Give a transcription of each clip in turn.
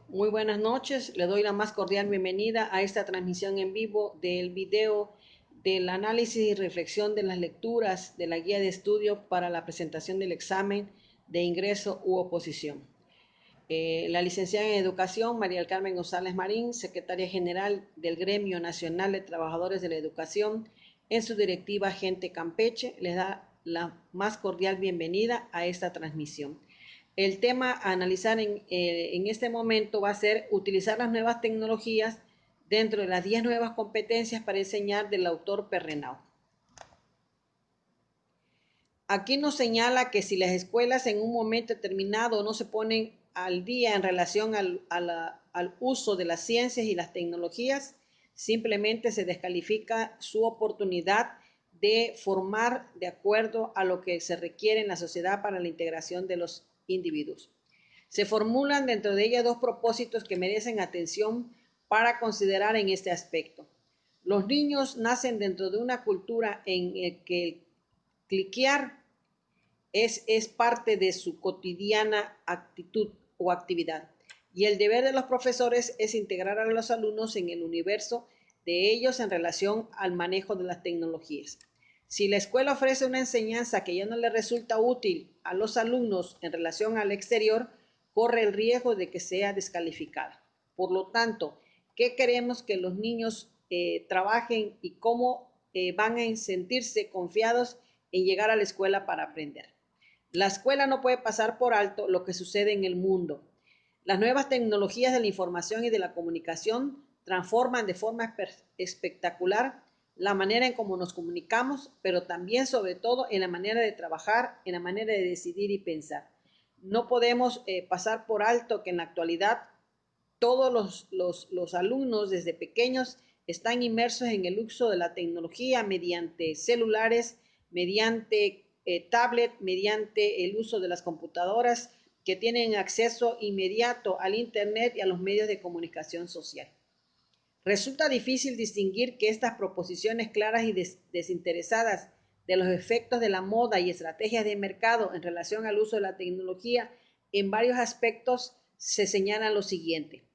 Muy buenas noches, le doy la más cordial bienvenida a esta transmisión en vivo del video del análisis y reflexión de las lecturas de la guía de estudio para la presentación del examen de ingreso u oposición. La licenciada en Educación, María del Carmen González Marín, secretaria general del Gremio Nacional de Trabajadores de la Educación, en su directiva Gente Campeche, les da la más cordial bienvenida a esta transmisión. El tema a analizar en este momento va a ser utilizar las nuevas tecnologías dentro de las 10 nuevas competencias para enseñar del autor Perrenau. Aquí nos señala que si las escuelas en un momento determinado no se ponen al día en relación al uso de las ciencias y las tecnologías, simplemente se descalifica su oportunidad de formar de acuerdo a lo que se requiere en la sociedad para la integración de los individuos. Se formulan dentro de ellas dos propósitos que merecen atención para considerar en este aspecto. Los niños nacen dentro de una cultura en la que cliquear es parte de su cotidiana actitud o actividad. Y el deber de los profesores es integrar a los alumnos en el universo de ellos en relación al manejo de las tecnologías. Si la escuela ofrece una enseñanza que ya no le resulta útil a los alumnos en relación al exterior, corre el riesgo de que sea descalificada. Por lo tanto, ¿qué queremos que los niños trabajen y cómo van a sentirse confiados en llegar a la escuela para aprender? La escuela no puede pasar por alto lo que sucede en el mundo. Las nuevas tecnologías de la información y de la comunicación transforman de forma espectacular la manera en cómo nos comunicamos, pero también, sobre todo, en la manera de trabajar, en la manera de decidir y pensar. No podemos pasar por alto que en la actualidad todos los alumnos desde pequeños están inmersos en el uso de la tecnología mediante celulares, mediante tablet, mediante el uso de las computadoras que tienen acceso inmediato al Internet y a los medios de comunicación social. Resulta difícil distinguir que estas proposiciones claras y desinteresadas de los efectos de la moda y estrategias de mercado en relación al uso de la tecnología en varios aspectos se señala lo siguiente.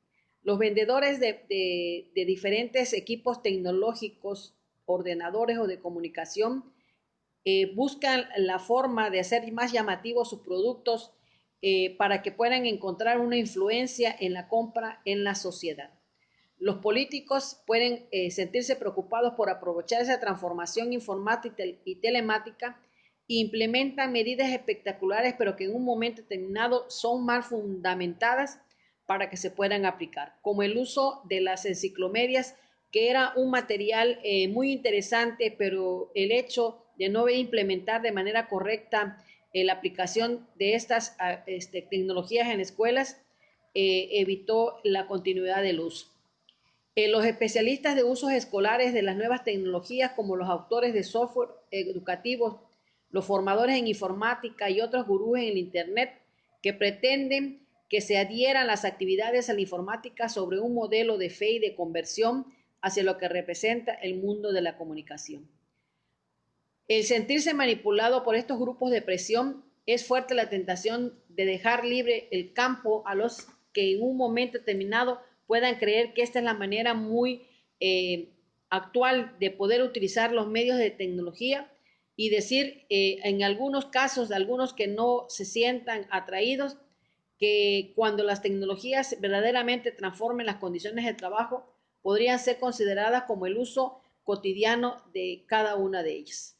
Los vendedores de diferentes equipos tecnológicos, ordenadores o de comunicación, buscan la forma de hacer más llamativos sus productos para que puedan encontrar una influencia en la compra en la sociedad. Los políticos pueden sentirse preocupados por aprovechar esa transformación informática y telemática e implementan medidas espectaculares, pero que en un momento determinado son mal fundamentadas para que se puedan aplicar, como el uso de las enciclomedias, que era un material muy interesante, pero el hecho de no implementar de manera correcta la aplicación de estas tecnologías en escuelas evitó la continuidad del uso. Los especialistas de usos escolares de las nuevas tecnologías, como los autores de software educativos, los formadores en informática y otros gurús en el Internet, que pretenden que se adhieran las actividades a la informática sobre un modelo de fe y de conversión hacia lo que representa el mundo de la comunicación. El sentirse manipulado por estos grupos de presión es fuerte la tentación de dejar libre el campo a los que en un momento determinado puedan creer que esta es la manera muy actual de poder utilizar los medios de tecnología y decir en algunos casos de algunos que no se sientan atraídos que cuando las tecnologías verdaderamente transformen las condiciones de trabajo podrían ser consideradas como el uso cotidiano de cada una de ellas.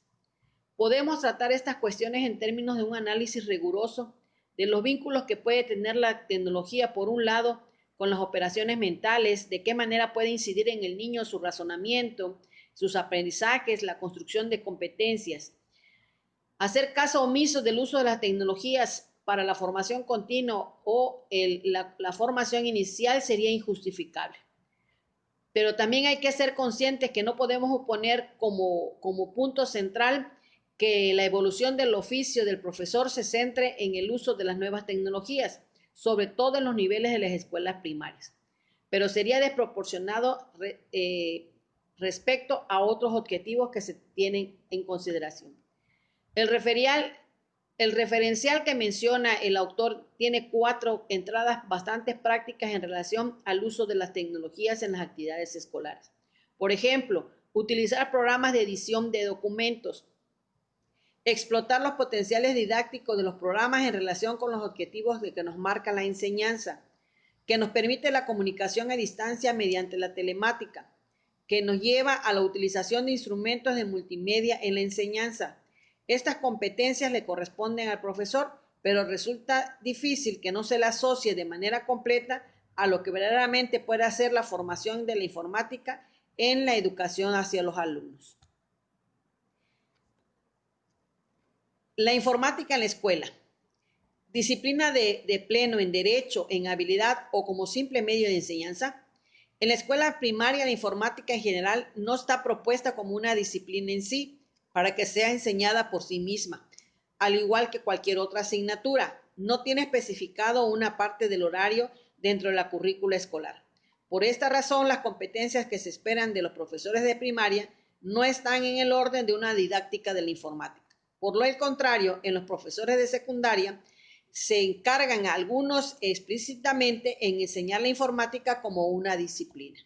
Podemos tratar estas cuestiones en términos de un análisis riguroso de los vínculos que puede tener la tecnología, por un lado, con las operaciones mentales, de qué manera puede incidir en el niño su razonamiento, sus aprendizajes, la construcción de competencias. Hacer caso omiso del uso de las tecnologías para la formación continua o la formación inicial sería injustificable. Pero también hay que ser conscientes que no podemos poner como punto central que la evolución del oficio del profesor se centre en el uso de las nuevas tecnologías, sobre todo en los niveles de las escuelas primarias. Pero sería desproporcionado respecto a otros objetivos que se tienen en consideración. El El referencial que menciona el autor tiene 4 entradas bastante prácticas en relación al uso de las tecnologías en las actividades escolares. Por ejemplo, utilizar programas de edición de documentos, explotar los potenciales didácticos de los programas en relación con los objetivos de que nos marca la enseñanza, que nos permite la comunicación a distancia mediante la telemática, que nos lleva a la utilización de instrumentos de multimedia en la enseñanza. Estas competencias le corresponden al profesor, pero resulta difícil que no se la asocie de manera completa a lo que verdaderamente puede hacer la formación de la informática en la educación hacia los alumnos. La informática en la escuela. Disciplina de pleno en derecho, en habilidad o como simple medio de enseñanza. En la escuela primaria, la informática en general no está propuesta como una disciplina en sí, para que sea enseñada por sí misma, al igual que cualquier otra asignatura. No tiene especificado una parte del horario dentro de la currícula escolar. Por esta razón, las competencias que se esperan de los profesores de primaria no están en el orden de una didáctica de la informática. Por lo contrario, en los profesores de secundaria se encargan algunos explícitamente en enseñar la informática como una disciplina.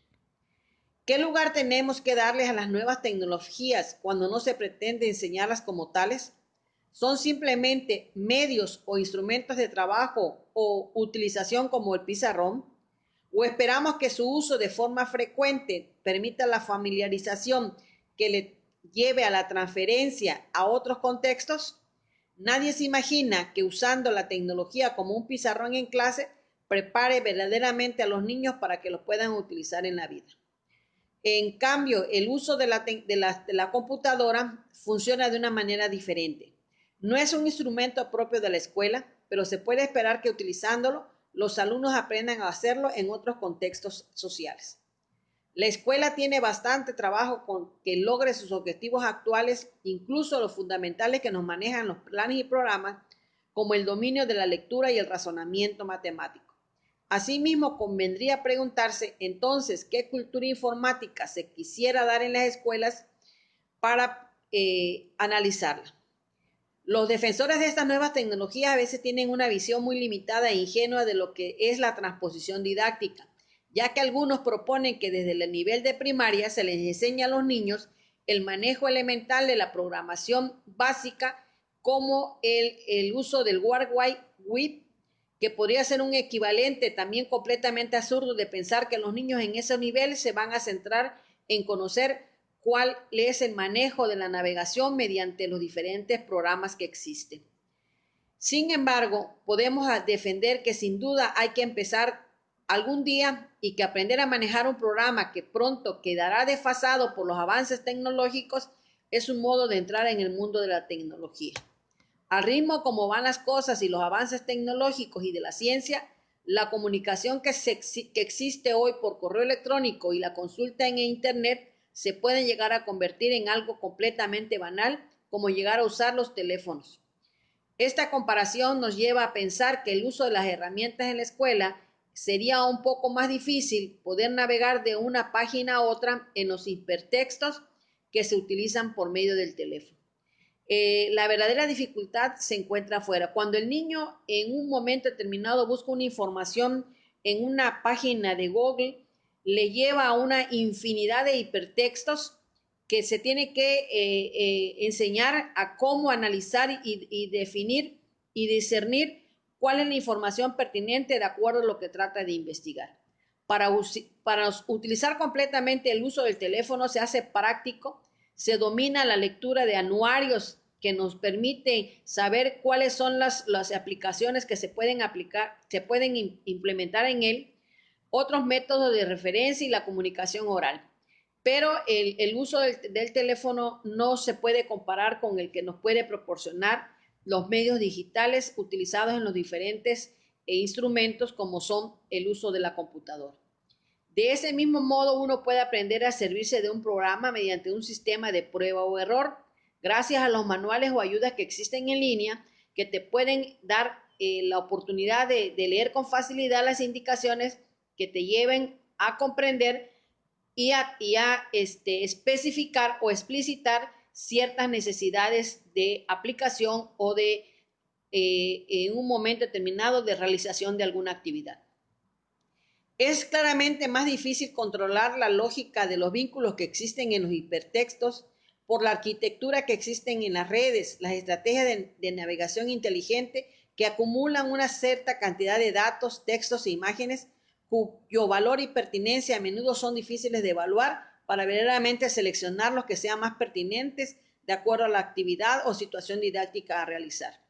¿Qué lugar tenemos que darles a las nuevas tecnologías cuando no se pretende enseñarlas como tales? ¿Son simplemente medios o instrumentos de trabajo o utilización como el pizarrón? ¿O esperamos que su uso de forma frecuente permita la familiarización que le lleve a la transferencia a otros contextos? Nadie se imagina que usando la tecnología como un pizarrón en clase prepare verdaderamente a los niños para que los puedan utilizar en la vida. En cambio, el uso de la computadora funciona de una manera diferente. No es un instrumento propio de la escuela, pero se puede esperar que utilizándolo, los alumnos aprendan a hacerlo en otros contextos sociales. La escuela tiene bastante trabajo con que logre sus objetivos actuales, incluso los fundamentales que nos manejan los planes y programas, como el dominio de la lectura y el razonamiento matemático. Asimismo, convendría preguntarse entonces qué cultura informática se quisiera dar en las escuelas para analizarla. Los defensores de estas nuevas tecnologías a veces tienen una visión muy limitada e ingenua de lo que es la transposición didáctica, ya que algunos proponen que desde el nivel de primaria se les enseña a los niños el manejo elemental de la programación básica, como el uso del World Wide Web, que podría ser un equivalente también completamente absurdo de pensar que los niños en ese nivel se van a centrar en conocer cuál es el manejo de la navegación mediante los diferentes programas que existen. Sin embargo, podemos defender que sin duda hay que empezar algún día y que aprender a manejar un programa que pronto quedará desfasado por los avances tecnológicos es un modo de entrar en el mundo de la tecnología. Al ritmo como van las cosas y los avances tecnológicos y de la ciencia, la comunicación que existe hoy por correo electrónico y la consulta en Internet se pueden llegar a convertir en algo completamente banal, como llegar a usar los teléfonos. Esta comparación nos lleva a pensar que el uso de las herramientas en la escuela sería un poco más difícil poder navegar de una página a otra en los hipertextos que se utilizan por medio del teléfono. La verdadera dificultad se encuentra afuera. Cuando el niño en un momento determinado busca una información en una página de Google, le lleva a una infinidad de hipertextos que se tiene que enseñar a cómo analizar y definir y discernir cuál es la información pertinente de acuerdo a lo que trata de investigar. Para utilizar completamente el uso del teléfono se hace práctico, se domina la lectura de anuarios que nos permite saber cuáles son las aplicaciones que se pueden aplicar, se pueden implementar en él, otros métodos de referencia y la comunicación oral. Pero el uso del teléfono no se puede comparar con el que nos puede proporcionar los medios digitales utilizados en los diferentes instrumentos como son el uso de la computadora. De ese mismo modo, uno puede aprender a servirse de un programa mediante un sistema de prueba o error, gracias a los manuales o ayudas que existen en línea que te pueden dar la oportunidad de leer con facilidad las indicaciones que te lleven a comprender y a especificar o explicitar ciertas necesidades de aplicación o de en un momento determinado de realización de alguna actividad. Es claramente más difícil controlar la lógica de los vínculos que existen en los hipertextos por la arquitectura que existen en las redes, las estrategias de navegación inteligente que acumulan una cierta cantidad de datos, textos e imágenes cuyo valor y pertinencia a menudo son difíciles de evaluar para verdaderamente seleccionar los que sean más pertinentes de acuerdo a la actividad o situación didáctica a realizar.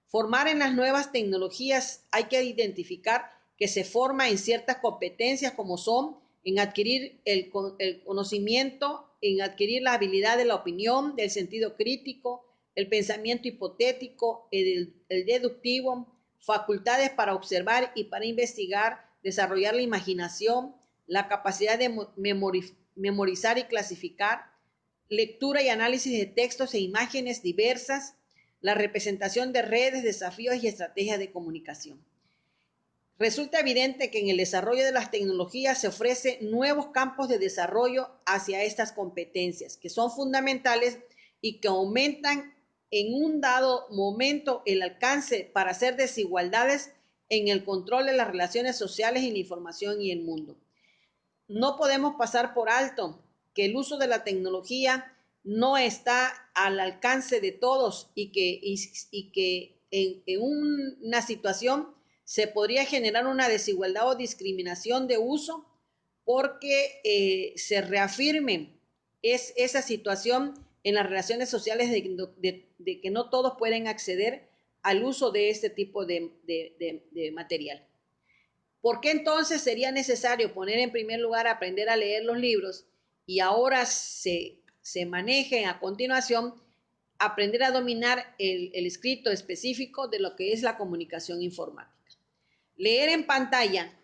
Formar en las nuevas tecnologías hay que identificar que se forma en ciertas competencias como son en adquirir el conocimiento, en adquirir la habilidad de la opinión, del sentido crítico, el pensamiento hipotético, el deductivo, facultades para observar y para investigar, desarrollar la imaginación, la capacidad de memorizar y clasificar, lectura y análisis de textos e imágenes diversas, la representación de redes, desafíos y estrategias de comunicación. Resulta evidente que en el desarrollo de las tecnologías se ofrecen nuevos campos de desarrollo hacia estas competencias, que son fundamentales y que aumentan en un dado momento el alcance para hacer desigualdades en el control de las relaciones sociales y la información y el mundo. No podemos pasar por alto que el uso de la tecnología no está al alcance de todos y que en una situación se podría generar una desigualdad o discriminación de uso porque se reafirme esa situación en las relaciones sociales de que no todos pueden acceder al uso de este tipo de material. ¿Por qué entonces sería necesario poner en primer lugar aprender a leer los libros y ahora se manejen a continuación aprender a dominar el escrito específico de lo que es la comunicación informática? Leer en pantalla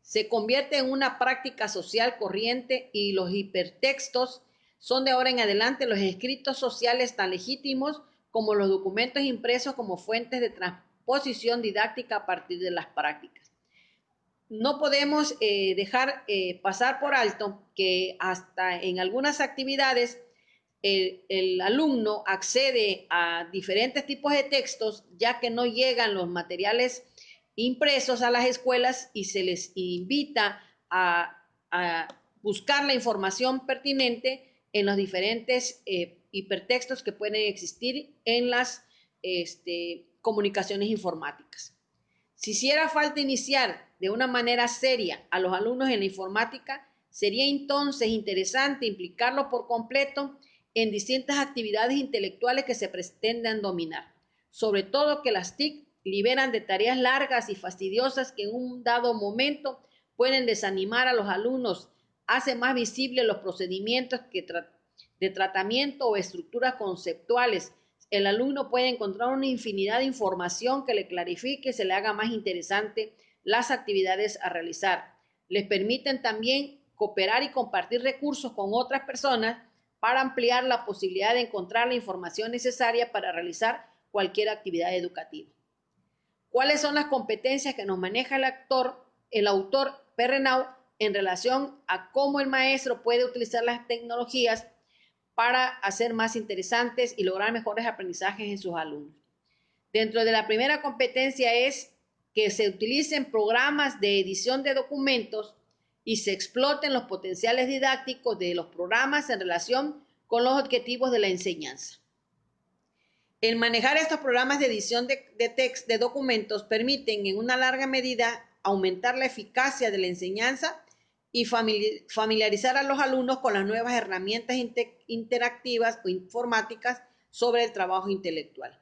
se convierte en una práctica social corriente y los hipertextos son de ahora en adelante los escritos sociales tan legítimos como los documentos impresos como fuentes de transposición didáctica a partir de las prácticas. No podemos dejar pasar por alto que hasta en algunas actividades el alumno accede a diferentes tipos de textos ya que no llegan los materiales impresos a las escuelas y se les invita a buscar la información pertinente en los diferentes hipertextos que pueden existir en las comunicaciones informáticas. Si hiciera falta iniciar de una manera seria a los alumnos en la informática, sería entonces interesante implicarlos por completo en distintas actividades intelectuales que se pretendan dominar, sobre todo que las TIC liberan de tareas largas y fastidiosas que en un dado momento pueden desanimar a los alumnos, hace más visibles los procedimientos de tratamiento o estructuras conceptuales. El alumno puede encontrar una infinidad de información que le clarifique y se le haga más interesante las actividades a realizar. Les permiten también cooperar y compartir recursos con otras personas para ampliar la posibilidad de encontrar la información necesaria para realizar cualquier actividad educativa. ¿Cuáles son las competencias que nos maneja el autor Perrenau en relación a cómo el maestro puede utilizar las tecnologías para hacer más interesantes y lograr mejores aprendizajes en sus alumnos? Dentro de la primera competencia es que se utilicen programas de edición de documentos y se exploten los potenciales didácticos de los programas en relación con los objetivos de la enseñanza. El manejar estos programas de edición de documentos permiten en una larga medida aumentar la eficacia de la enseñanza y familiarizar a los alumnos con las nuevas herramientas interactivas o informáticas sobre el trabajo intelectual.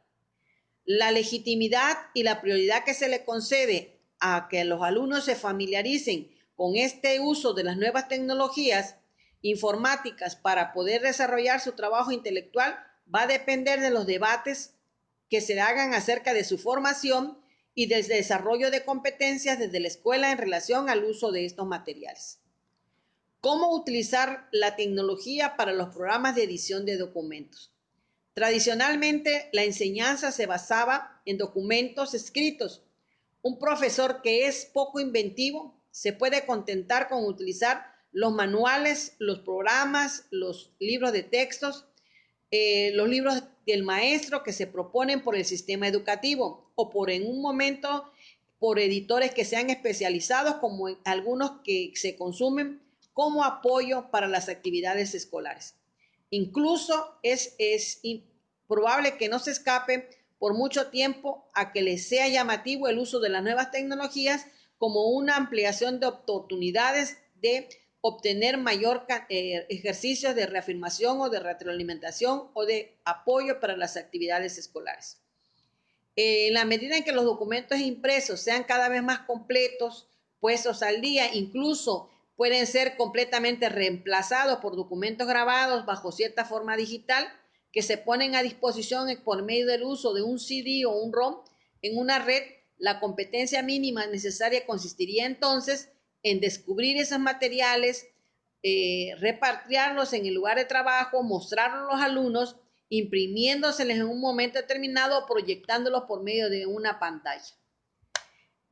La legitimidad y la prioridad que se le concede a que los alumnos se familiaricen con este uso de las nuevas tecnologías informáticas para poder desarrollar su trabajo intelectual va a depender de los debates que se hagan acerca de su formación y del desarrollo de competencias desde la escuela en relación al uso de estos materiales. ¿Cómo utilizar la tecnología para los programas de edición de documentos? Tradicionalmente, la enseñanza se basaba en documentos escritos. Un profesor que es poco inventivo se puede contentar con utilizar los manuales, los programas, los libros de textos, los libros del maestro que se proponen por el sistema educativo o por en un momento por editores que sean especializados como algunos que se consumen como apoyo para las actividades escolares. Incluso es probable que no se escape por mucho tiempo a que les sea llamativo el uso de las nuevas tecnologías como una ampliación de oportunidades de obtener mayor ejercicios de reafirmación o de retroalimentación o de apoyo para las actividades escolares. En la medida en que los documentos impresos sean cada vez más completos, puestos al día, incluso pueden ser completamente reemplazados por documentos grabados bajo cierta forma digital que se ponen a disposición por medio del uso de un CD o un ROM en una red. La competencia mínima necesaria consistiría entonces en descubrir esos materiales, repartirlos en el lugar de trabajo, mostrarlos a los alumnos, imprimiéndoseles en un momento determinado o proyectándolos por medio de una pantalla.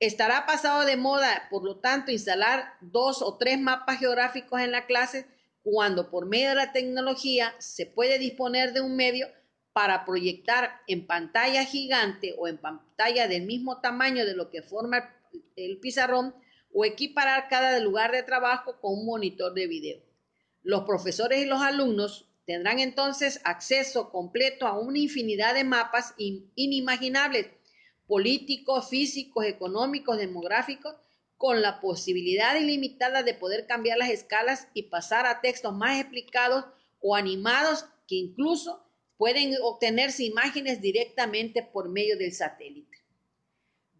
Estará pasado de moda, por lo tanto, instalar 2 o 3 mapas geográficos en la clase cuando por medio de la tecnología se puede disponer de un medio para proyectar en pantalla gigante o en pantalla del mismo tamaño de lo que forma el pizarrón o equiparar cada lugar de trabajo con un monitor de video. Los profesores y los alumnos tendrán entonces acceso completo a una infinidad de mapas inimaginables, políticos, físicos, económicos, demográficos, con la posibilidad ilimitada de poder cambiar las escalas y pasar a textos más explicados o animados que incluso pueden obtenerse imágenes directamente por medio del satélite.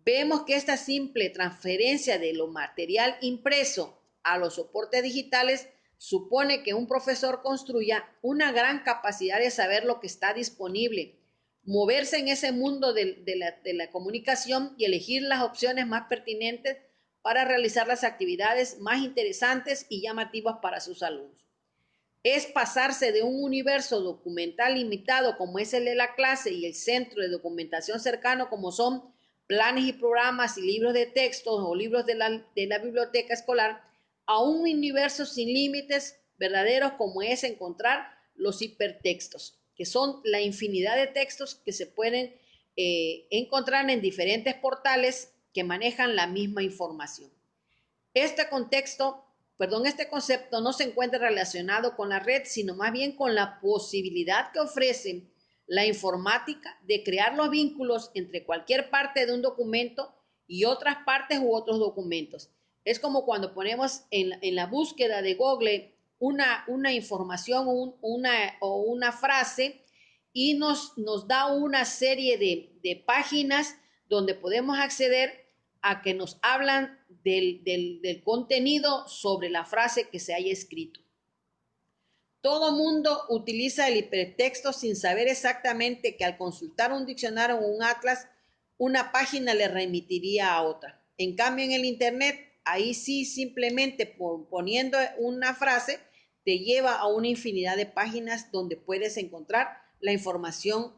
Vemos que esta simple transferencia de lo material impreso a los soportes digitales supone que un profesor construya una gran capacidad de saber lo que está disponible, moverse en ese mundo de la comunicación y elegir las opciones más pertinentes para realizar las actividades más interesantes y llamativas para sus alumnos. Es pasarse de un universo documental limitado como es el de la clase y el centro de documentación cercano como son planes y programas y libros de textos o libros de la biblioteca escolar a un universo sin límites verdaderos como es encontrar los hipertextos, que son la infinidad de textos que se pueden encontrar en diferentes portales que manejan la misma información. Este concepto no se encuentra relacionado con la red, sino más bien con la posibilidad que ofrece la informática de crear los vínculos entre cualquier parte de un documento y otras partes u otros documentos. Es como cuando ponemos en la búsqueda de Google una información o una frase y nos da una serie de páginas donde podemos acceder a que nos hablan del contenido sobre la frase que se haya escrito. Todo mundo utiliza el hipertexto sin saber exactamente que al consultar un diccionario o un atlas, una página le remitiría a otra. En cambio, en el Internet, ahí sí simplemente poniendo una frase, te lleva a una infinidad de páginas donde puedes encontrar la información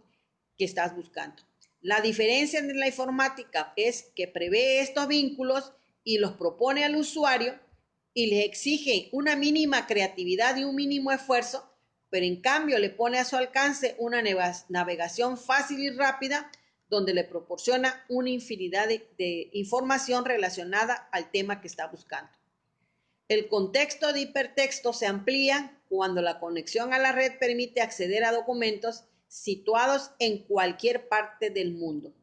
que estás buscando. La diferencia en la informática es que prevé estos vínculos y los propone al usuario y le exige una mínima creatividad y un mínimo esfuerzo, pero en cambio le pone a su alcance una navegación fácil y rápida donde le proporciona una infinidad de información relacionada al tema que está buscando. El contexto de hipertexto se amplía cuando la conexión a la red permite acceder a documentos situados en cualquier parte del mundo.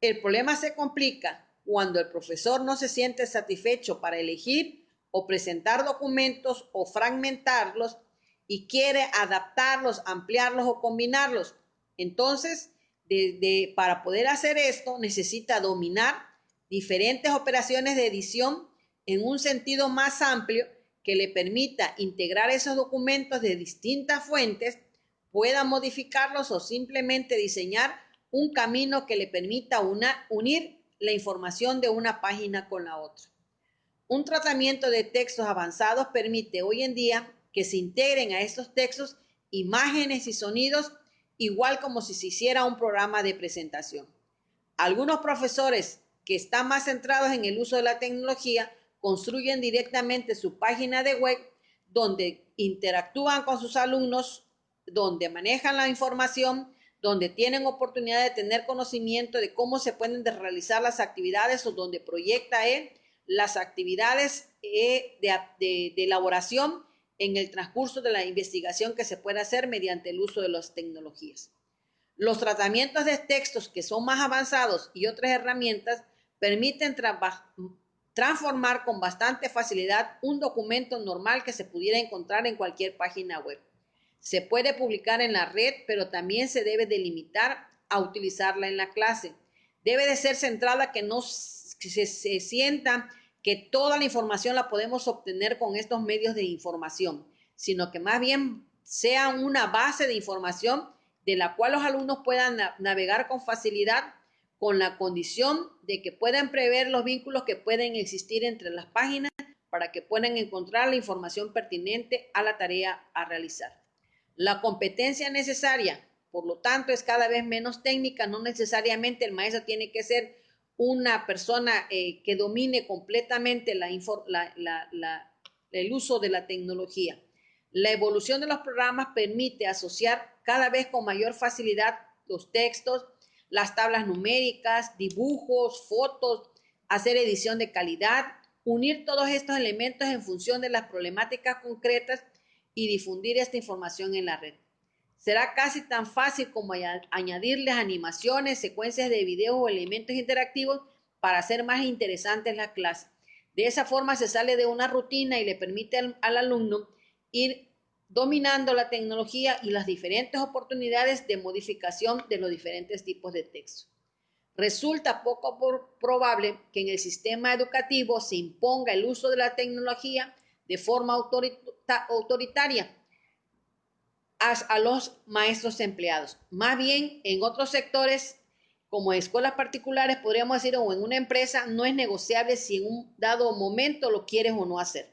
El problema se complica cuando el profesor no se siente satisfecho para elegir o presentar documentos o fragmentarlos y quiere adaptarlos, ampliarlos o combinarlos. Entonces, para poder hacer esto, necesita dominar diferentes operaciones de edición en un sentido más amplio que le permita integrar esos documentos de distintas fuentes, pueda modificarlos o simplemente diseñar un camino que le permita unir la información de una página con la otra. Un tratamiento de textos avanzados permite hoy en día que se integren a estos textos imágenes y sonidos igual como si se hiciera un programa de presentación. Algunos profesores que están más centrados en el uso de la tecnología construyen directamente su página de web donde interactúan con sus alumnos, donde manejan la información, donde tienen oportunidad de tener conocimiento de cómo se pueden realizar las actividades o donde proyecta él las actividades de elaboración en el transcurso de la investigación que se puede hacer mediante el uso de las tecnologías. Los tratamientos de textos que son más avanzados y otras herramientas permiten transformar con bastante facilidad un documento normal que se pudiera encontrar en cualquier página web. Se puede publicar en la red, pero también se debe delimitar a utilizarla en la clase. Debe de ser centrada que no se sienta que toda la información la podemos obtener con estos medios de información, sino que más bien sea una base de información de la cual los alumnos puedan navegar con facilidad, con la condición de que puedan prever los vínculos que pueden existir entre las páginas para que puedan encontrar la información pertinente a la tarea a realizar. La competencia necesaria, por lo tanto, es cada vez menos técnica. No necesariamente el maestro tiene que ser una persona que domine completamente el uso de la tecnología. La evolución de los programas permite asociar cada vez con mayor facilidad los textos, las tablas numéricas, dibujos, fotos, hacer edición de calidad, unir todos estos elementos en función de las problemáticas concretas y difundir esta información en la red. Será casi tan fácil como añadirles animaciones, secuencias de videos o elementos interactivos para hacer más interesantes las clases. De esa forma se sale de una rutina y le permite al alumno ir dominando la tecnología y las diferentes oportunidades de modificación de los diferentes tipos de texto. Resulta poco probable que en el sistema educativo se imponga el uso de la tecnología de forma autoritaria a los maestros empleados. Más bien, en otros sectores, como escuelas particulares, podríamos decir, o en una empresa, no es negociable si en un dado momento lo quieres o no hacer.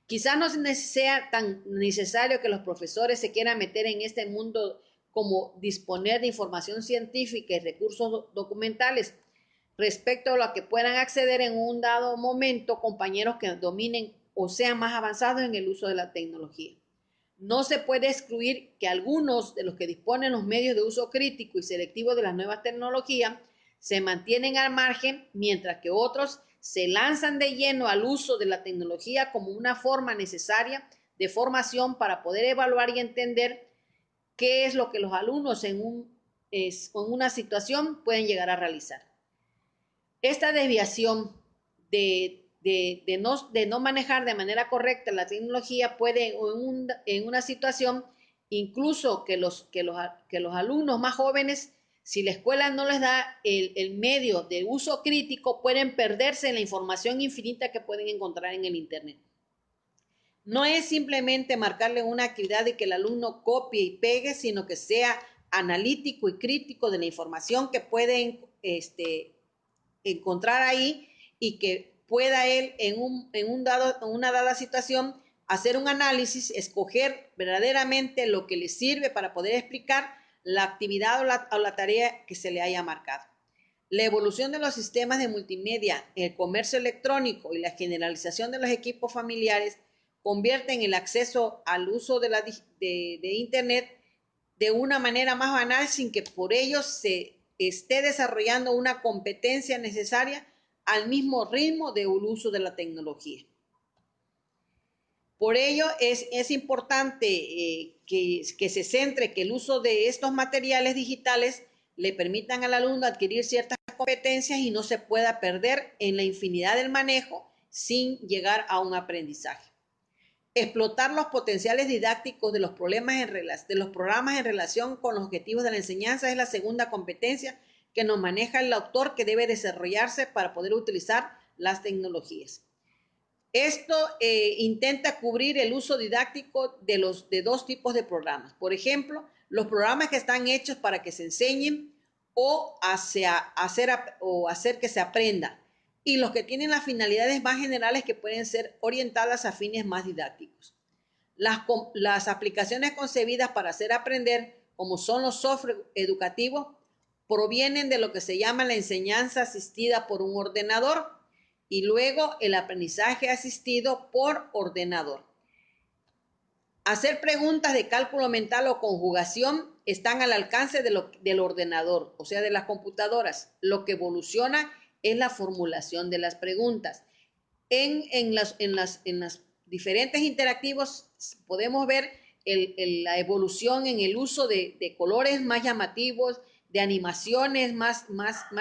Quizás no sea tan necesario que los profesores se quieran meter en este mundo como disponer de información científica y recursos documentales respecto a lo que puedan acceder en un dado momento compañeros que dominen o sean más avanzados en el uso de la tecnología. No se puede excluir que algunos de los que disponen los medios de uso crítico y selectivo de las nuevas tecnologías se mantienen al margen, mientras que otros se lanzan de lleno al uso de la tecnología como una forma necesaria de formación para poder evaluar y entender qué es lo que los alumnos en una situación pueden llegar a realizar. Esta desviación de no manejar de manera correcta la tecnología puede en una situación incluso que los alumnos más jóvenes, si la escuela no les da el medio de uso crítico, pueden perderse en la información infinita que pueden encontrar en el internet. No es simplemente marcarle una actividad y que el alumno copie y pegue, sino que sea analítico y crítico de la información que pueden encontrar ahí y que pueda él en una dada situación hacer un análisis, escoger verdaderamente lo que le sirve para poder explicar la actividad o la tarea que se le haya marcado. La evolución de los sistemas de multimedia, el comercio electrónico y la generalización de los equipos familiares convierten el acceso al uso de Internet de una manera más banal sin que por ello se esté desarrollando una competencia necesaria al mismo ritmo del uso de la tecnología. Por ello es importante que se centre que el uso de estos materiales digitales le permitan al alumno adquirir ciertas competencias y no se pueda perder en la infinidad del manejo sin llegar a un aprendizaje. Explotar los potenciales didácticos de los programas en relación con los objetivos de la enseñanza es la segunda competencia que nos maneja el autor que debe desarrollarse para poder utilizar las tecnologías. Esto intenta cubrir el uso didáctico de dos tipos de programas. Por ejemplo, los programas que están hechos para que se enseñen o hacer que se aprenda, y los que tienen las finalidades más generales que pueden ser orientadas a fines más didácticos. Las aplicaciones concebidas para hacer aprender, como son los software educativos, provienen de lo que se llama la enseñanza asistida por un ordenador y luego el aprendizaje asistido por ordenador. Hacer preguntas de cálculo mental o conjugación están al alcance del ordenador, o sea, de las computadoras. Lo que evoluciona es la formulación de las preguntas. En las diferentes interactivos podemos ver la evolución en el uso de colores más llamativos, de animaciones más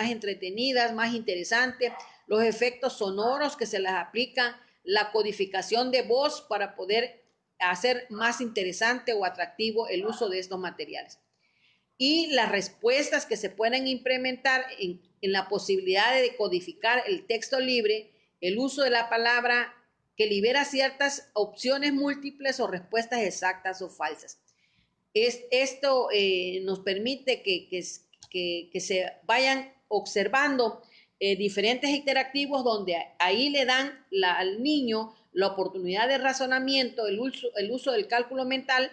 entretenidas, más interesantes, los efectos sonoros que se les aplican, la codificación de voz para poder hacer más interesante o atractivo el uso de estos materiales. Y las respuestas que se pueden implementar en la posibilidad de codificar el texto libre, el uso de la palabra que libera ciertas opciones múltiples o respuestas exactas o falsas. Esto nos permite que se vayan observando diferentes interactivos donde ahí le dan al niño la oportunidad de razonamiento, el uso del cálculo mental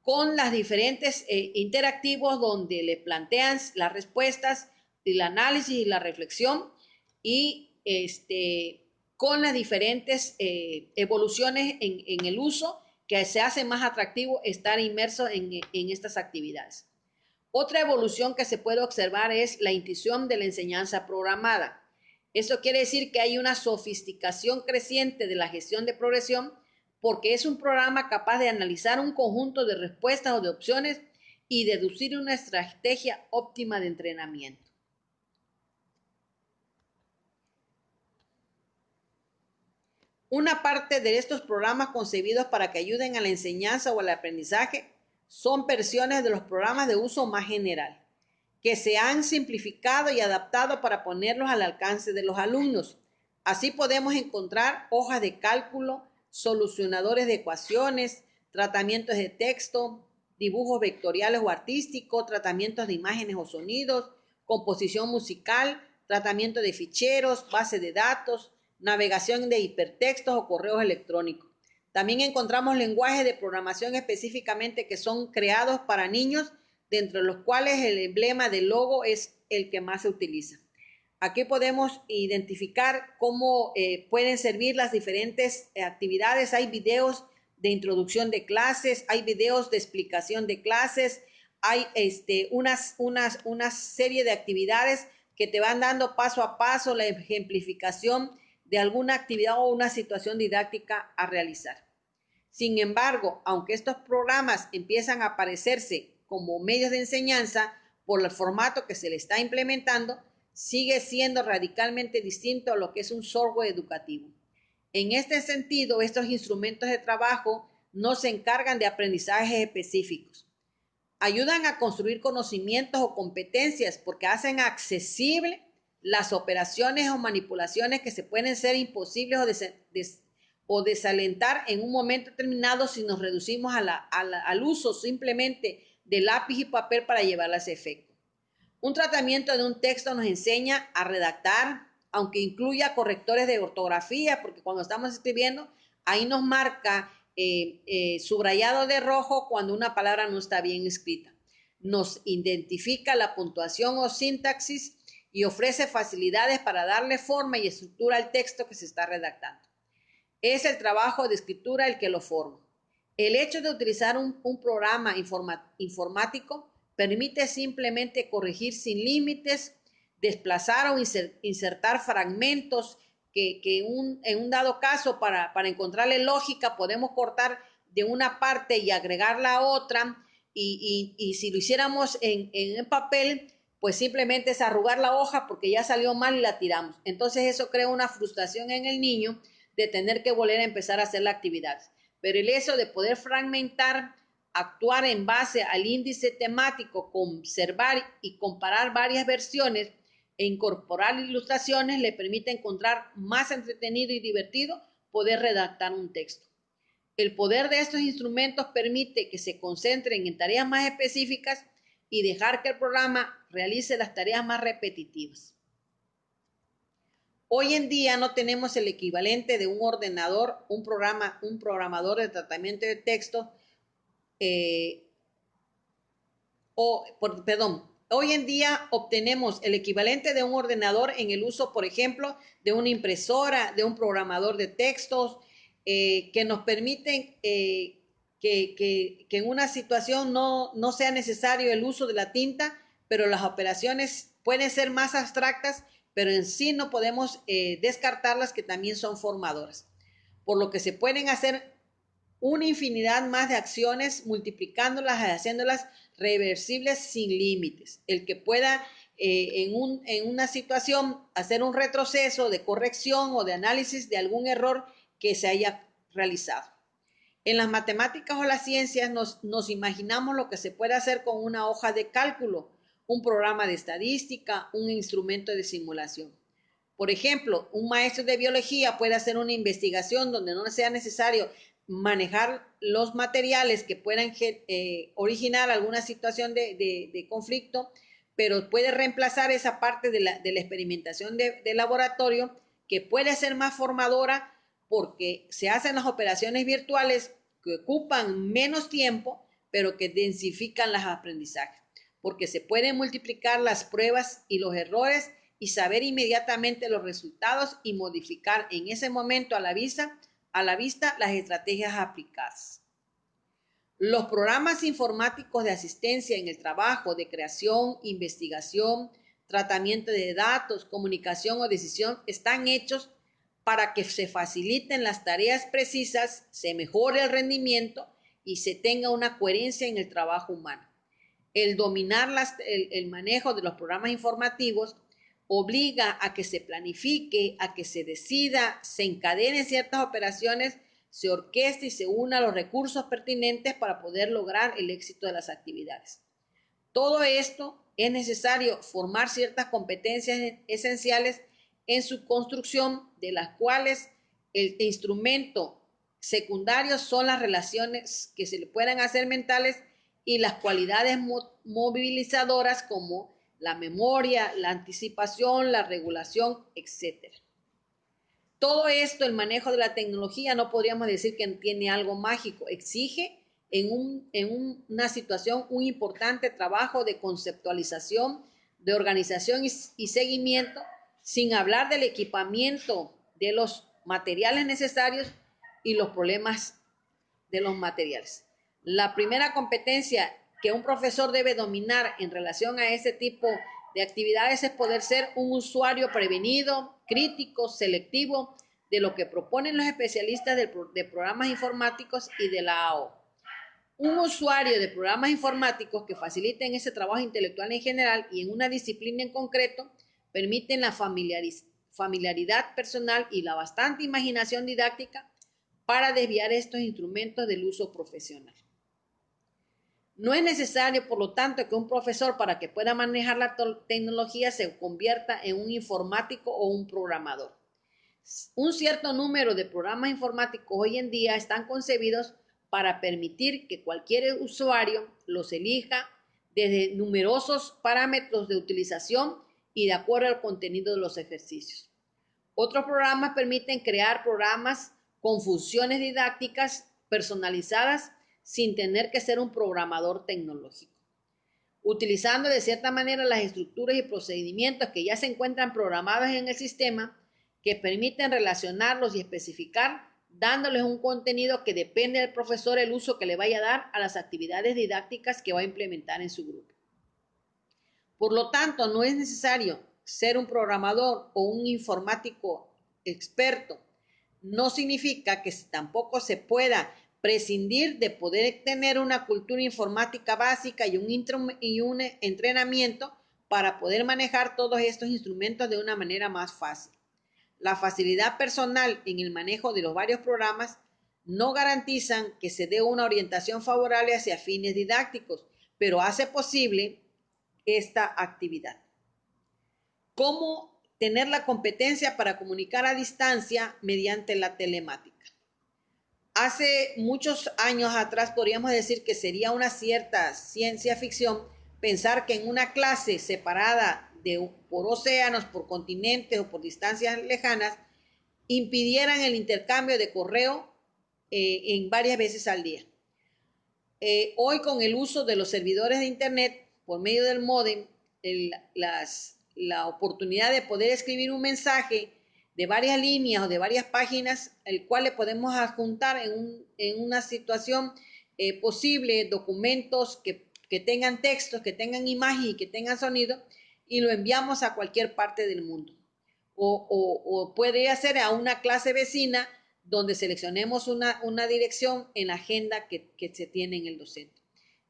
con las diferentes interactivos donde le plantean las respuestas, el análisis y la reflexión y con las diferentes evoluciones en el uso que se hace más atractivo estar inmerso en estas actividades. Otra evolución que se puede observar es la intuición de la enseñanza programada. Eso quiere decir que hay una sofisticación creciente de la gestión de progresión porque es un programa capaz de analizar un conjunto de respuestas o de opciones y deducir una estrategia óptima de entrenamiento. Una parte de estos programas concebidos para que ayuden a la enseñanza o al aprendizaje son versiones de los programas de uso más general, que se han simplificado y adaptado para ponerlos al alcance de los alumnos. Así podemos encontrar hojas de cálculo, solucionadores de ecuaciones, tratamientos de texto, dibujos vectoriales o artísticos, tratamientos de imágenes o sonidos, composición musical, tratamiento de ficheros, base de datos, navegación de hipertextos o correos electrónicos. También encontramos lenguajes de programación específicamente que son creados para niños, dentro de los cuales el emblema del logo es el que más se utiliza. Aquí podemos identificar cómo pueden servir las diferentes actividades. Hay videos de introducción de clases, hay videos de explicación de clases, hay una serie de actividades que te van dando paso a paso la ejemplificación de alguna actividad o una situación didáctica a realizar. Sin embargo, aunque estos programas empiezan a aparecerse como medios de enseñanza por el formato que se le está implementando, sigue siendo radicalmente distinto a lo que es un software educativo. En este sentido, estos instrumentos de trabajo no se encargan de aprendizajes específicos. Ayudan a construir conocimientos o competencias porque hacen accesible las operaciones o manipulaciones que se pueden ser imposibles o desalentar en un momento determinado si nos reducimos al uso simplemente de lápiz y papel para llevar a ese efecto. Un tratamiento de un texto nos enseña a redactar, aunque incluya correctores de ortografía, porque cuando estamos escribiendo, ahí nos marca subrayado de rojo cuando una palabra no está bien escrita. Nos identifica la puntuación o sintaxis y ofrece facilidades para darle forma y estructura al texto que se está redactando. Es el trabajo de escritura el que lo forma. El hecho de utilizar un programa informático permite simplemente corregir sin límites, desplazar o insertar fragmentos que en un dado caso para encontrarle lógica podemos cortar de una parte y agregarla a otra y si lo hiciéramos en papel, pues simplemente es arrugar la hoja porque ya salió mal y la tiramos. Entonces eso crea una frustración en el niño de tener que volver a empezar a hacer la actividad. Pero el hecho de poder fragmentar, actuar en base al índice temático, observar y comparar varias versiones e incorporar ilustraciones le permite encontrar más entretenido y divertido poder redactar un texto. El poder de estos instrumentos permite que se concentren en tareas más específicas y dejar que el programa realice las tareas más repetitivas. Hoy en día no tenemos el equivalente de un ordenador, un programador de tratamiento de texto, hoy en día obtenemos el equivalente de un ordenador en el uso, por ejemplo, de una impresora, de un programador de textos, que nos permiten que en una situación no sea necesario el uso de la tinta, pero las operaciones pueden ser más abstractas, pero en sí no podemos descartarlas, que también son formadoras. Por lo que se pueden hacer una infinidad más de acciones, multiplicándolas y haciéndolas reversibles sin límites. El que pueda en una situación hacer un retroceso de corrección o de análisis de algún error que se haya realizado. En las matemáticas o las ciencias nos imaginamos lo que se puede hacer con una hoja de cálculo, un programa de estadística, un instrumento de simulación. Por ejemplo, un maestro de biología puede hacer una investigación donde no sea necesario manejar los materiales que puedan originar alguna situación de conflicto, pero puede reemplazar esa parte de la experimentación de laboratorio, que puede ser más formadora, porque se hacen las operaciones virtuales que ocupan menos tiempo, pero que densifican los aprendizajes, porque se pueden multiplicar las pruebas y los errores y saber inmediatamente los resultados y modificar en ese momento a la vista las estrategias aplicadas. Los programas informáticos de asistencia en el trabajo, de creación, investigación, tratamiento de datos, comunicación o decisión están hechos para que se faciliten las tareas precisas, se mejore el rendimiento y se tenga una coherencia en el trabajo humano. El dominar el manejo de los programas informativos obliga a que se planifique, a que se decida, se encadenen ciertas operaciones, se orqueste y se una los recursos pertinentes para poder lograr el éxito de las actividades. Todo esto es necesario formar ciertas competencias esenciales en su construcción, de las cuales el instrumento secundario son las relaciones que se le puedan hacer mentales y las cualidades movilizadoras como la memoria, la anticipación, la regulación, etc. Todo esto, el manejo de la tecnología, no podríamos decir que tiene algo mágico, exige en una situación un importante trabajo de conceptualización, de organización y seguimiento, sin hablar del equipamiento, de los materiales necesarios y los problemas de los materiales. La primera competencia que un profesor debe dominar en relación a este tipo de actividades es poder ser un usuario prevenido, crítico, selectivo de lo que proponen los especialistas de programas informáticos y de la AO. Un usuario de programas informáticos que faciliten ese trabajo intelectual en general y en una disciplina en concreto permiten la familiaridad personal y la bastante imaginación didáctica para desviar estos instrumentos del uso profesional. No es necesario, por lo tanto, que un profesor, para que pueda manejar la tecnología, se convierta en un informático o un programador. Un cierto número de programas informáticos hoy en día están concebidos para permitir que cualquier usuario los elija desde numerosos parámetros de utilización y de acuerdo al contenido de los ejercicios. Otros programas permiten crear programas con funciones didácticas personalizadas sin tener que ser un programador tecnológico, utilizando de cierta manera las estructuras y procedimientos que ya se encuentran programados en el sistema, que permiten relacionarlos y especificar, dándoles un contenido que depende del profesor el uso que le vaya a dar a las actividades didácticas que va a implementar en su grupo. Por lo tanto, no es necesario ser un programador o un informático experto. No significa que tampoco se pueda prescindir de poder tener una cultura informática básica y un entrenamiento para poder manejar todos estos instrumentos de una manera más fácil. La facilidad personal en el manejo de los varios programas no garantizan que se dé una orientación favorable hacia fines didácticos, pero hace posible esta actividad. ¿Cómo tener la competencia para comunicar a distancia mediante la telemática? Hace muchos años atrás podríamos decir que sería una cierta ciencia ficción pensar que en una clase separada por océanos, por continentes o por distancias lejanas, impidieran el intercambio de correo en varias veces al día. Hoy, con el uso de los servidores de internet por medio del módem, la oportunidad de poder escribir un mensaje de varias líneas o de varias páginas, el cual le podemos adjuntar en una situación posible documentos que tengan textos, que tengan imagen y que tengan sonido, y lo enviamos a cualquier parte del mundo. O puede ser a una clase vecina donde seleccionemos una dirección en la agenda que se tiene en el docente.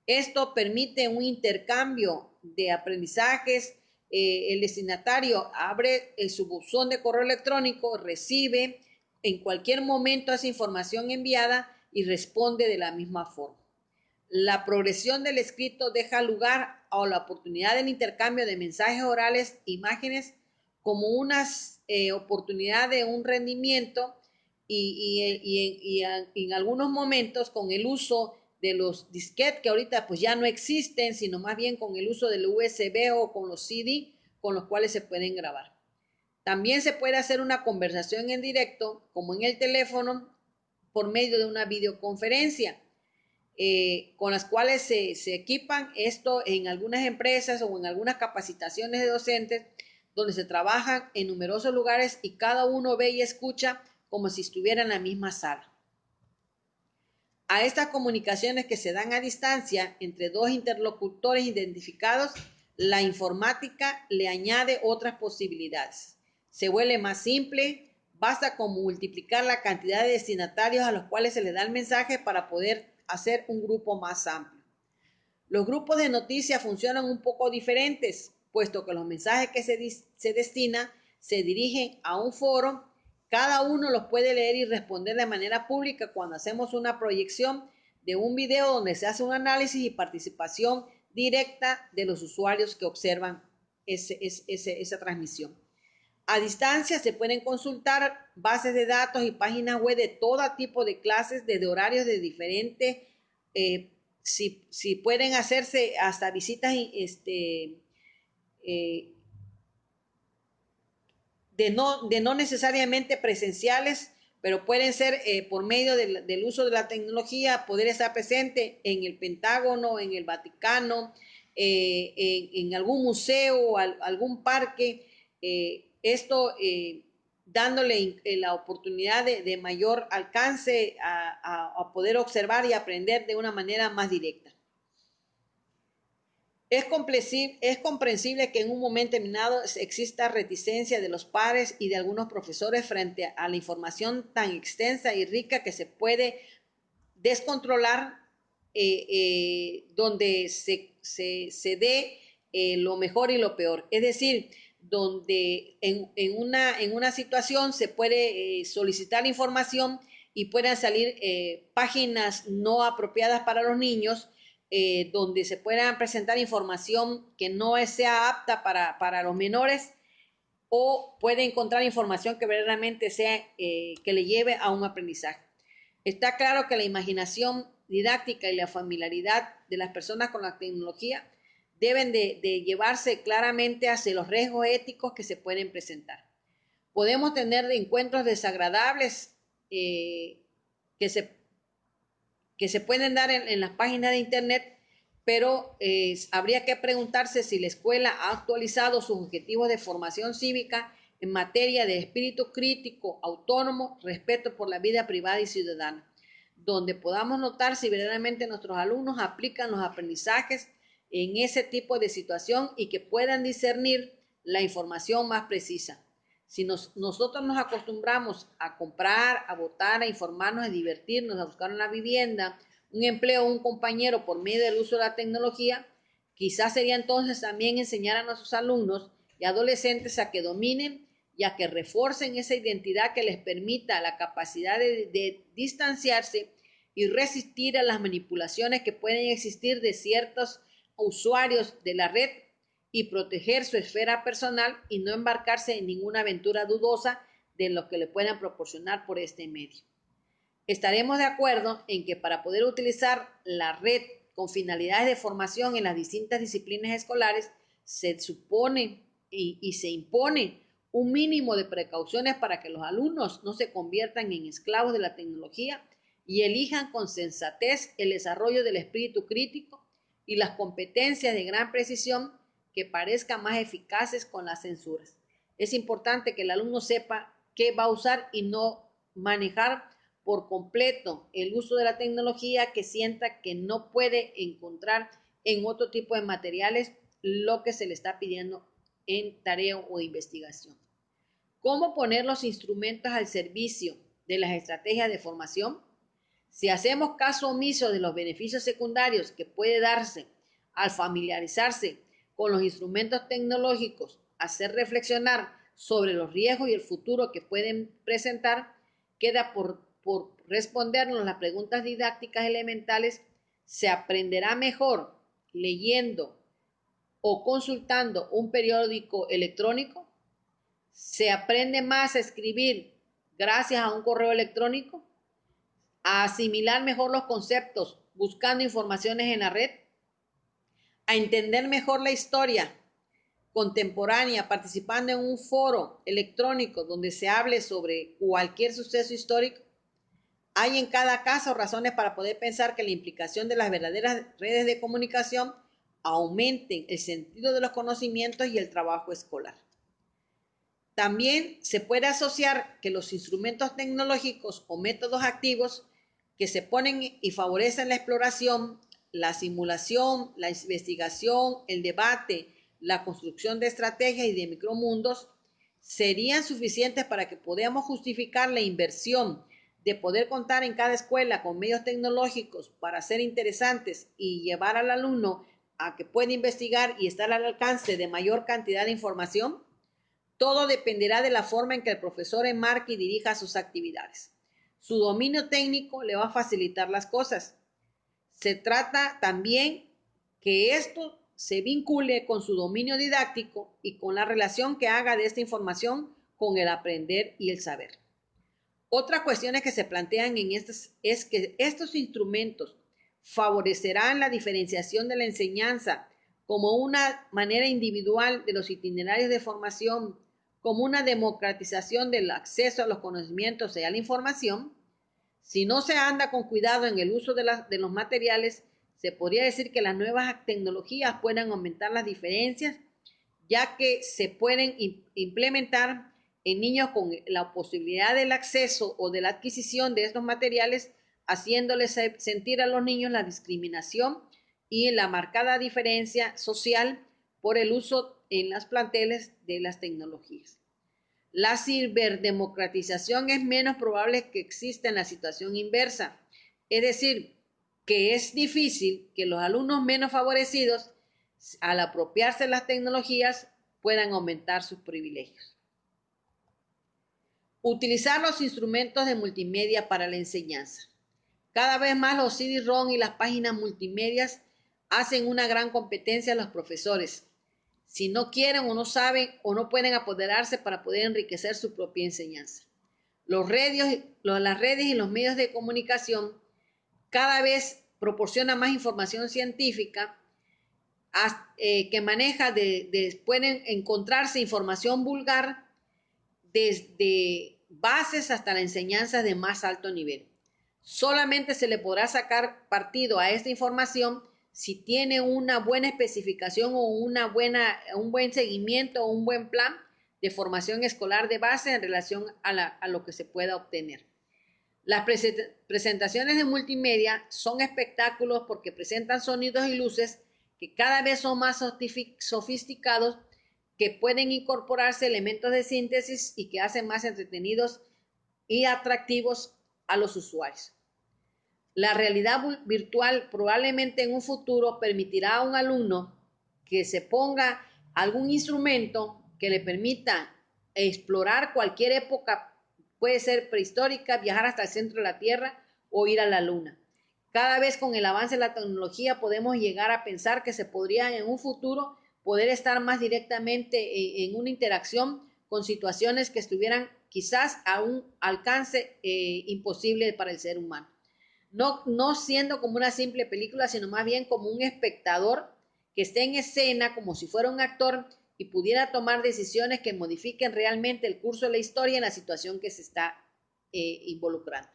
Esto permite un intercambio de aprendizajes. El destinatario abre su buzón de correo electrónico, recibe en cualquier momento esa información enviada y responde de la misma forma. La progresión del escrito deja lugar a la oportunidad del intercambio de mensajes orales, imágenes, como una oportunidad de un rendimiento y en algunos momentos con el uso de los disquetes que ahorita pues ya no existen, sino más bien con el uso del USB o con los CD con los cuales se pueden grabar. También se puede hacer una conversación en directo, como en el teléfono, por medio de una videoconferencia, con las cuales se equipan esto en algunas empresas o en algunas capacitaciones de docentes, donde se trabajan en numerosos lugares y cada uno ve y escucha como si estuviera en la misma sala. A estas comunicaciones que se dan a distancia entre dos interlocutores identificados, la informática le añade otras posibilidades. Se vuelve más simple, basta con multiplicar la cantidad de destinatarios a los cuales se le da el mensaje para poder hacer un grupo más amplio. Los grupos de noticias funcionan un poco diferentes, puesto que los mensajes que se destinan se dirigen a un foro. Cada uno los puede leer y responder de manera pública cuando hacemos una proyección de un video donde se hace un análisis y participación directa de los usuarios que observan esa transmisión. A distancia se pueden consultar bases de datos y páginas web de todo tipo de clases, desde horarios de diferentes, si pueden hacerse hasta visitas de no necesariamente presenciales, pero pueden ser por medio del uso de la tecnología, poder estar presente en el Pentágono, en el Vaticano, en algún museo o algún parque. Esto dándole la oportunidad de mayor alcance a poder observar y aprender de una manera más directa. Es comprensible que en un momento determinado exista reticencia de los padres y de algunos profesores frente a la información tan extensa y rica que se puede descontrolar, donde se dé lo mejor y lo peor. Es decir, donde en una situación se puede solicitar información y puedan salir páginas no apropiadas para los niños, donde se puedan presentar información que no sea apta para los menores, o puede encontrar información que verdaderamente sea que le lleve a un aprendizaje. Está claro que la imaginación didáctica y la familiaridad de las personas con la tecnología deben de llevarse claramente hacia los riesgos éticos que se pueden presentar. Podemos tener encuentros desagradables que se pueden dar en las páginas de internet, pero habría que preguntarse si la escuela ha actualizado sus objetivos de formación cívica en materia de espíritu crítico, autónomo, respeto por la vida privada y ciudadana, donde podamos notar si verdaderamente nuestros alumnos aplican los aprendizajes en ese tipo de situación y que puedan discernir la información más precisa. Si nosotros nos acostumbramos a comprar, a votar, a informarnos, a divertirnos, a buscar una vivienda, un empleo, un compañero por medio del uso de la tecnología, quizás sería entonces también enseñar a nuestros alumnos y adolescentes a que dominen y a que refuercen esa identidad que les permita la capacidad de distanciarse y resistir a las manipulaciones que pueden existir de ciertos usuarios de la red, y proteger su esfera personal y no embarcarse en ninguna aventura dudosa de lo que le puedan proporcionar por este medio. Estaremos de acuerdo en que para poder utilizar la red con finalidades de formación en las distintas disciplinas escolares, se supone y se impone un mínimo de precauciones para que los alumnos no se conviertan en esclavos de la tecnología y elijan con sensatez el desarrollo del espíritu crítico y las competencias de gran precisión que parezcan más eficaces con las censuras. Es importante que el alumno sepa qué va a usar y no manejar por completo el uso de la tecnología, que sienta que no puede encontrar en otro tipo de materiales lo que se le está pidiendo en tarea o investigación. ¿Cómo poner los instrumentos al servicio de las estrategias de formación? Si hacemos caso omiso de los beneficios secundarios que puede darse al familiarizarse con los instrumentos tecnológicos, hacer reflexionar sobre los riesgos y el futuro que pueden presentar, queda por respondernos las preguntas didácticas elementales. ¿Se aprenderá mejor leyendo o consultando un periódico electrónico? ¿Se aprende más a escribir gracias a un correo electrónico? ¿A asimilar mejor los conceptos buscando informaciones en la red? ¿A entender mejor la historia contemporánea participando en un foro electrónico donde se hable sobre cualquier suceso histórico? Hay en cada caso razones para poder pensar que la implicación de las verdaderas redes de comunicación aumenten el sentido de los conocimientos y el trabajo escolar. También se puede asociar que los instrumentos tecnológicos o métodos activos que se ponen y favorecen la exploración, la simulación, la investigación, el debate, la construcción de estrategias y de micromundos serían suficientes para que podamos justificar la inversión de poder contar en cada escuela con medios tecnológicos para ser interesantes y llevar al alumno a que pueda investigar y estar al alcance de mayor cantidad de información. Todo dependerá de la forma en que el profesor enmarque y dirija sus actividades. Su dominio técnico le va a facilitar las cosas. Se trata también que esto se vincule con su dominio didáctico y con la relación que haga de esta información con el aprender y el saber. Otras cuestiones que se plantean en estas es que estos instrumentos favorecerán la diferenciación de la enseñanza como una manera individual de los itinerarios de formación, como una democratización del acceso a los conocimientos y a la información. Si no se anda con cuidado en el uso de los materiales, se podría decir que las nuevas tecnologías pueden aumentar las diferencias, ya que se pueden implementar en niños con la posibilidad del acceso o de la adquisición de estos materiales, haciéndoles sentir a los niños la discriminación y la marcada diferencia social por el uso en las planteles de las tecnologías. La ciberdemocratización es menos probable que exista en la situación inversa, es decir, que es difícil que los alumnos menos favorecidos, al apropiarse de las tecnologías, puedan aumentar sus privilegios. Utilizar los instrumentos de multimedia para la enseñanza. Cada vez más los CD-ROM y las páginas multimedias hacen una gran competencia a los profesores, si no quieren o no saben o no pueden apoderarse para poder enriquecer su propia enseñanza. Las redes y los medios de comunicación cada vez proporcionan más información científica que maneja, pueden encontrarse información vulgar desde bases hasta la enseñanza de más alto nivel. Solamente se le podrá sacar partido a esta información si tiene una buena especificación o un buen seguimiento o un buen plan de formación escolar de base en relación a lo que se pueda obtener. Las presentaciones de multimedia son espectáculos porque presentan sonidos y luces que cada vez son más sofisticados, que pueden incorporarse elementos de síntesis y que hacen más entretenidos y atractivos a los usuarios. La realidad virtual probablemente en un futuro permitirá a un alumno que se ponga algún instrumento que le permita explorar cualquier época, puede ser prehistórica, viajar hasta el centro de la Tierra o ir a la Luna. Cada vez con el avance de la tecnología podemos llegar a pensar que se podría en un futuro poder estar más directamente en una interacción con situaciones que estuvieran quizás a un alcance imposible para el ser humano. No siendo como una simple película, sino más bien como un espectador que esté en escena como si fuera un actor y pudiera tomar decisiones que modifiquen realmente el curso de la historia en la situación que se está involucrando.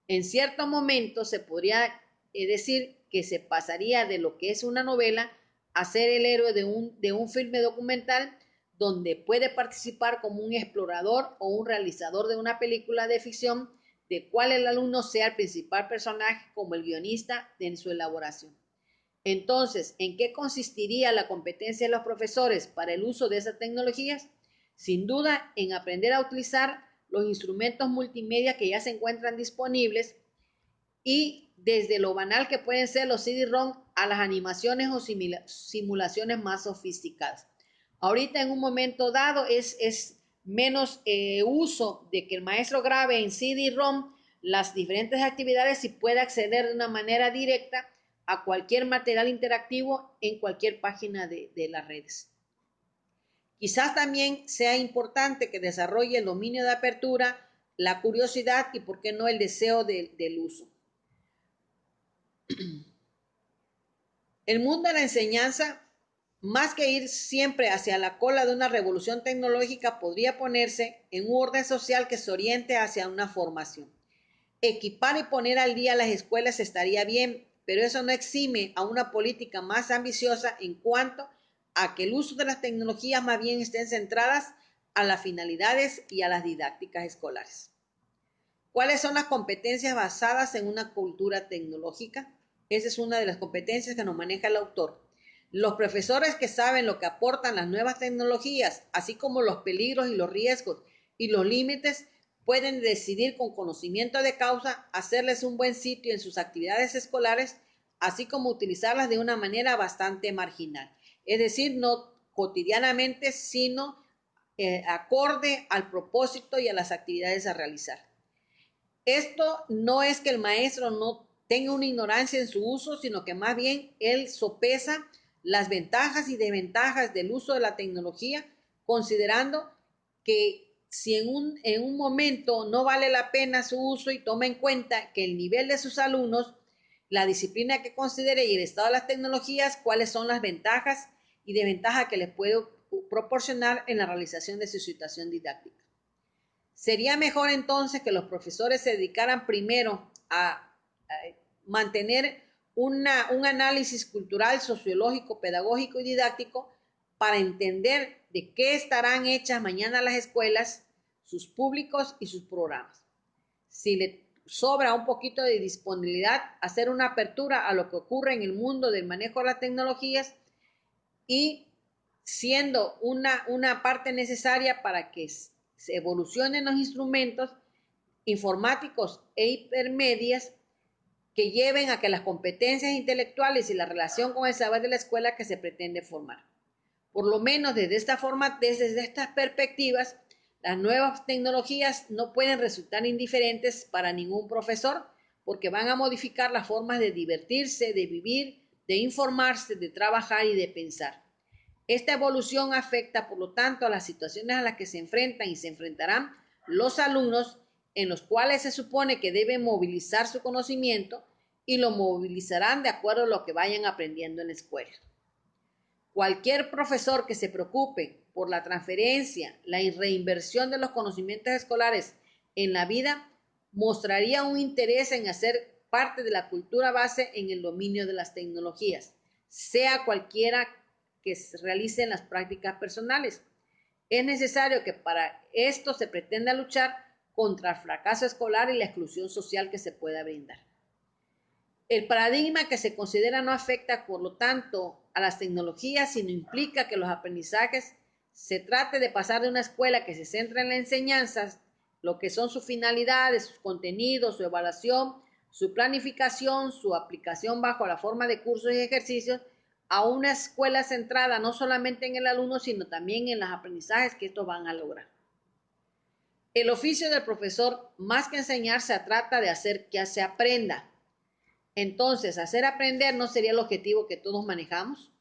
En cierto momento se podría decir que se pasaría de lo que es una novela a ser el héroe de un filme documental donde puede participar como un explorador o un realizador de una película de ficción de cuál el alumno sea el principal personaje como el guionista en su elaboración. Entonces, ¿en qué consistiría la competencia de los profesores para el uso de esas tecnologías? Sin duda, en aprender a utilizar los instrumentos multimedia que ya se encuentran disponibles y desde lo banal que pueden ser los CD-ROM a las animaciones o simulaciones más sofisticadas. Ahorita en un momento dado es menos uso de que el maestro grabe en CD-ROM las diferentes actividades y pueda acceder de una manera directa a cualquier material interactivo en cualquier página de las redes. Quizás también sea importante que desarrolle el dominio de apertura, la curiosidad y, por qué no, el deseo del uso. El mundo de la enseñanza, más que ir siempre hacia la cola de una revolución tecnológica, podría ponerse en un orden social que se oriente hacia una formación. Equipar y poner al día las escuelas estaría bien, pero eso no exime a una política más ambiciosa en cuanto a que el uso de las tecnologías más bien estén centradas a las finalidades y a las didácticas escolares. ¿Cuáles son las competencias basadas en una cultura tecnológica? Esa es una de las competencias que nos maneja el autor. Los profesores que saben lo que aportan las nuevas tecnologías, así como los peligros y los riesgos y los límites, pueden decidir con conocimiento de causa hacerles un buen sitio en sus actividades escolares, así como utilizarlas de una manera bastante marginal. Es decir, no cotidianamente, sino acorde al propósito y a las actividades a realizar. Esto no es que el maestro no tenga una ignorancia en su uso, sino que más bien él sopesa las ventajas y desventajas del uso de la tecnología, considerando que si en un momento no vale la pena su uso y toma en cuenta que el nivel de sus alumnos, la disciplina que considere y el estado de las tecnologías, cuáles son las ventajas y desventajas que les puede proporcionar en la realización de su situación didáctica. Sería mejor entonces que los profesores se dedicaran primero a mantener un análisis cultural, sociológico, pedagógico y didáctico para entender de qué estarán hechas mañana las escuelas, sus públicos y sus programas. Si le sobra un poquito de disponibilidad, hacer una apertura a lo que ocurre en el mundo del manejo de las tecnologías y siendo una parte necesaria para que se evolucionen los instrumentos informáticos e hipermedias que lleven a que las competencias intelectuales y la relación con el saber de la escuela que se pretende formar. Por lo menos desde esta forma, desde estas perspectivas, las nuevas tecnologías no pueden resultar indiferentes para ningún profesor porque van a modificar las formas de divertirse, de vivir, de informarse, de trabajar y de pensar. Esta evolución afecta, por lo tanto, a las situaciones a las que se enfrentan y se enfrentarán los alumnos, en los cuales se supone que deben movilizar su conocimiento y lo movilizarán de acuerdo a lo que vayan aprendiendo en la escuela. Cualquier profesor que se preocupe por la transferencia, la reinversión de los conocimientos escolares en la vida, mostraría un interés en hacer parte de la cultura base en el dominio de las tecnologías, sea cualquiera que se realicen las prácticas personales. Es necesario que para esto se pretenda luchar contra el fracaso escolar y la exclusión social que se pueda brindar. El paradigma que se considera no afecta, por lo tanto, a las tecnologías, sino implica que los aprendizajes se trate de pasar de una escuela que se centra en la enseñanza, lo que son sus finalidades, sus contenidos, su evaluación, su planificación, su aplicación bajo la forma de cursos y ejercicios, a una escuela centrada no solamente en el alumno, sino también en los aprendizajes que estos van a lograr. El oficio del profesor, más que enseñar, se trata de hacer que se aprenda. Entonces, hacer aprender no sería el objetivo que todos manejamos.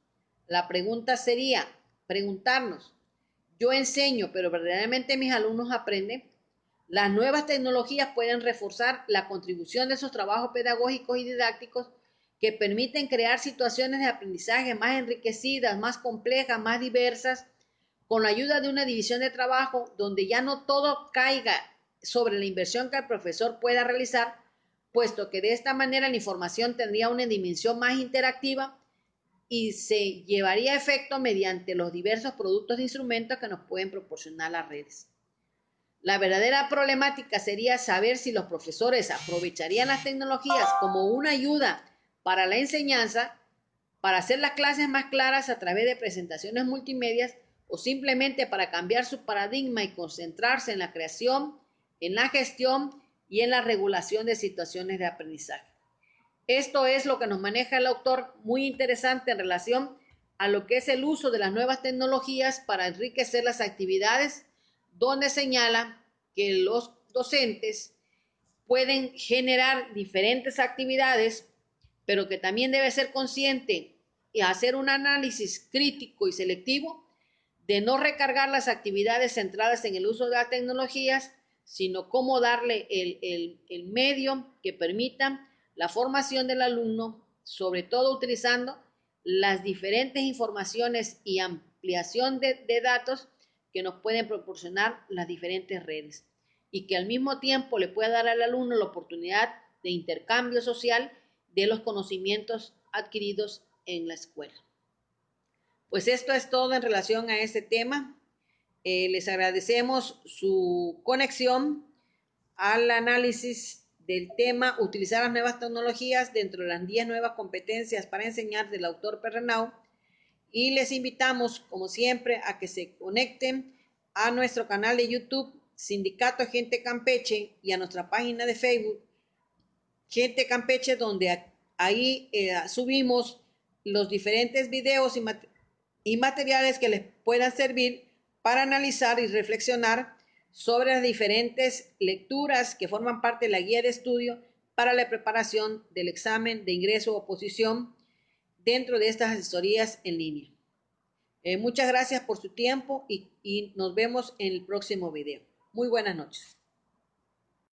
La pregunta sería preguntarnos, ¿yo enseño, pero verdaderamente mis alumnos aprenden? Las nuevas tecnologías pueden reforzar la contribución de esos trabajos pedagógicos y didácticos que permiten crear situaciones de aprendizaje más enriquecidas, más complejas, más diversas, con la ayuda de una división de trabajo donde ya no todo caiga sobre la inversión que el profesor pueda realizar, puesto que de esta manera la información tendría una dimensión más interactiva y se llevaría a efecto mediante los diversos productos de instrumentos que nos pueden proporcionar las redes. La verdadera problemática sería saber si los profesores aprovecharían las tecnologías como una ayuda para la enseñanza, para hacer las clases más claras a través de presentaciones multimedias o simplemente para cambiar su paradigma y concentrarse en la creación, en la gestión y en la regulación de situaciones de aprendizaje. Esto es lo que nos maneja el autor, muy interesante en relación a lo que es el uso de las nuevas tecnologías para enriquecer las actividades, donde señala que los docentes pueden generar diferentes actividades, pero que también debe ser consciente y hacer un análisis crítico y selectivo de no recargar las actividades centradas en el uso de las tecnologías, sino cómo darle el medio que permita la formación del alumno, sobre todo utilizando las diferentes informaciones y ampliación de datos que nos pueden proporcionar las diferentes redes y que al mismo tiempo le pueda dar al alumno la oportunidad de intercambio social de los conocimientos adquiridos en la escuela. Pues esto es todo en relación a este tema. Les agradecemos su conexión al análisis del tema utilizar las nuevas tecnologías dentro de las 10 nuevas competencias para enseñar del autor Perrenau y les invitamos como siempre a que se conecten a nuestro canal de YouTube Sindicato Gente Campeche y a nuestra página de Facebook Gente Campeche, donde ahí subimos los diferentes videos y materiales que les puedan servir para analizar y reflexionar sobre las diferentes lecturas que forman parte de la guía de estudio para la preparación del examen de ingreso o oposición dentro de estas asesorías en línea. Muchas gracias por su tiempo y nos vemos en el próximo video. Muy buenas noches.